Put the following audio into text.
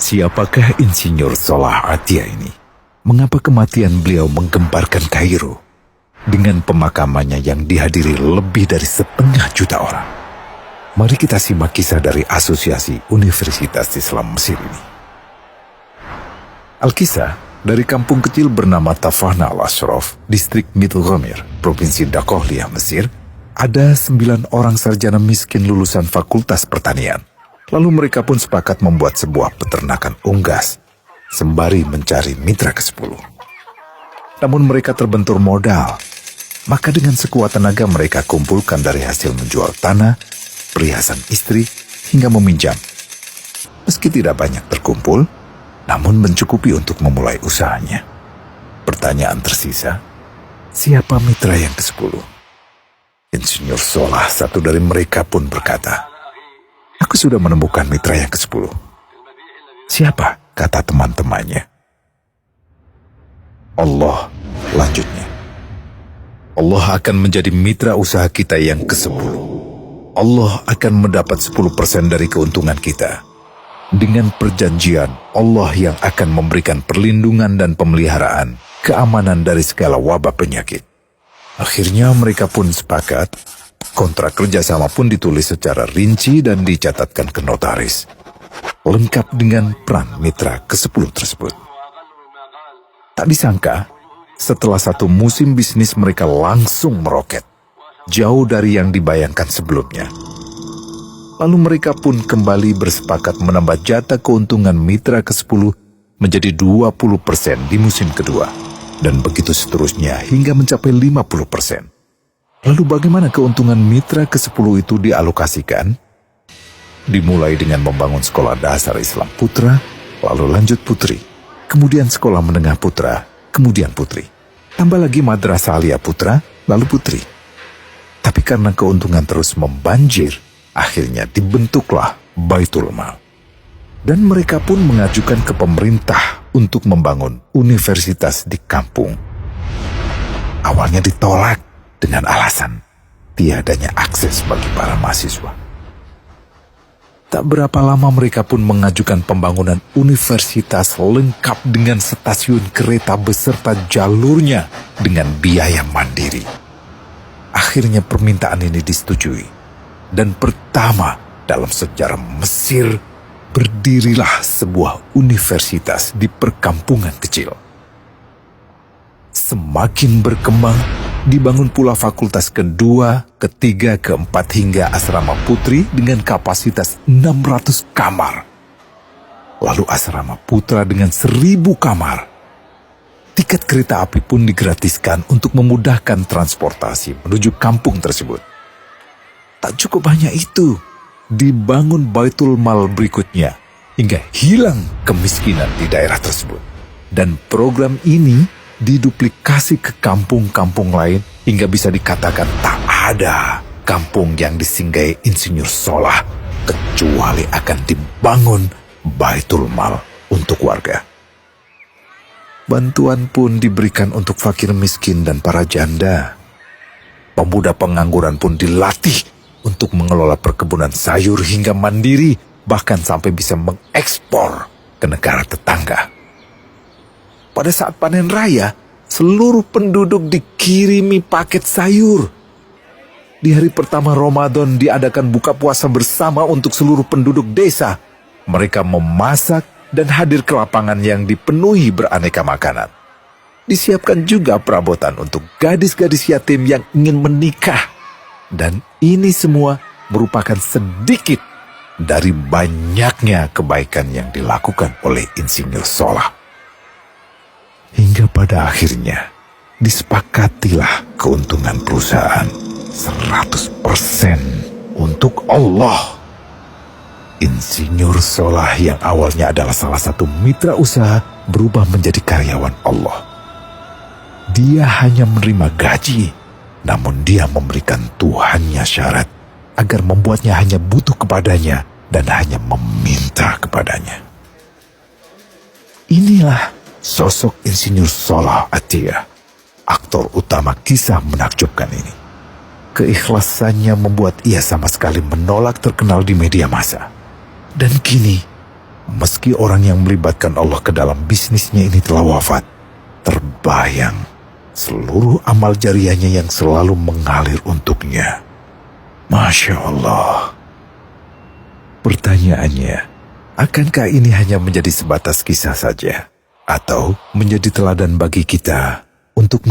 Siapakah Insinyur Solah Atia ini? Mengapa kematian beliau menggemparkan Kairo? Dengan pemakamannya yang dihadiri lebih dari 1,5 juta orang. Mari kita simak kisah dari Asosiasi Universitas Islam Mesir ini. Al-Kisah dari kampung kecil bernama Tafahna al-Ashraf, distrik Middle Ghamir, Provinsi Dakohliyah, Mesir, ada 9 orang sarjana miskin lulusan Fakultas Pertanian. Lalu mereka pun sepakat membuat sebuah peternakan unggas, sembari mencari mitra ke-10. Namun mereka terbentur modal. Maka dengan sekuat tenaga mereka kumpulkan dari hasil menjual tanah, perhiasan istri, hingga meminjam. Meski tidak banyak terkumpul, namun mencukupi untuk memulai usahanya. Pertanyaan tersisa, siapa mitra yang ke-10? Insinyur Solah, satu dari mereka pun berkata, "Aku sudah menemukan mitra yang ke-10. Siapa?" kata teman-temannya. "Allah," lanjutnya. "Allah akan menjadi mitra usaha kita yang ke-10. Allah akan mendapat 10% dari keuntungan kita. Dengan perjanjian, Allah yang akan memberikan perlindungan dan pemeliharaan, keamanan dari segala wabah penyakit." Akhirnya mereka pun sepakat. Kontrak kerjasama pun ditulis secara rinci dan dicatatkan ke notaris. Lengkap dengan peran mitra ke-10 tersebut. Tak disangka, setelah 1 musim bisnis mereka langsung meroket, jauh dari yang dibayangkan sebelumnya. Lalu mereka pun kembali bersepakat menambah jatah keuntungan mitra ke-10 menjadi 20% di musim kedua, dan begitu seterusnya hingga mencapai 50%. Lalu bagaimana keuntungan mitra ke-10 itu dialokasikan? Dimulai dengan membangun sekolah dasar Islam putra, lalu lanjut putri, kemudian sekolah menengah putra, kemudian putri. Tambah lagi madrasah aliyah putra, lalu putri. Tapi karena keuntungan terus membanjir, akhirnya dibentuklah Baitul Mal. Dan mereka pun mengajukan ke pemerintah untuk membangun universitas di kampung. Awalnya ditolak dengan alasan tiadanya akses bagi para mahasiswa. Tak berapa lama mereka pun mengajukan pembangunan universitas lengkap dengan stasiun kereta beserta jalurnya dengan biaya mandiri. Akhirnya permintaan ini disetujui. Dan pertama dalam sejarah Mesir, berdirilah sebuah universitas di perkampungan kecil. Semakin berkembang, dibangun pula fakultas kedua, ketiga, keempat hingga asrama putri dengan kapasitas 600 kamar. Lalu asrama putra dengan 1.000 kamar. Tiket kereta api pun digratiskan untuk memudahkan transportasi menuju kampung tersebut. Tak cukup hanya itu, dibangun Baitul Mal berikutnya hingga hilang kemiskinan di daerah tersebut. Dan program ini diduplikasi ke kampung-kampung lain hingga bisa dikatakan tak ada kampung yang disinggahi Insinyur Solah kecuali akan dibangun Baitul Mal untuk warga. Bantuan pun diberikan untuk fakir miskin dan para janda. Pemuda pengangguran pun dilatih untuk mengelola perkebunan sayur hingga mandiri, bahkan sampai bisa mengekspor ke negara tetangga. Pada saat panen raya, seluruh penduduk dikirimi paket sayur. Di hari pertama Ramadan diadakan buka puasa bersama untuk seluruh penduduk desa. Mereka memasak dan hadir ke lapangan yang dipenuhi beraneka makanan. Disiapkan juga perabotan untuk gadis-gadis yatim yang ingin menikah. Dan ini semua merupakan sedikit dari banyaknya kebaikan yang dilakukan oleh Insinyur Solah. Hingga pada akhirnya disepakatilah keuntungan perusahaan 100% untuk Allah. Insinyur Solah yang awalnya adalah salah satu mitra usaha berubah menjadi karyawan Allah. Dia hanya menerima gaji, namun dia memberikan Tuhannya syarat agar membuatnya hanya butuh kepadanya dan hanya meminta kepadanya. Inilah sosok Insinyur Solah Atia, aktor utama kisah menakjubkan ini. Keikhlasannya membuat ia sama sekali menolak terkenal di media massa. Dan kini, meski orang yang melibatkan Allah ke dalam bisnisnya ini telah wafat, terbayang seluruh amal jariahnya yang selalu mengalir untuknya. Masya Allah. Pertanyaannya, akankah ini hanya menjadi sebatas kisah saja? Atau menjadi teladan bagi kita untuk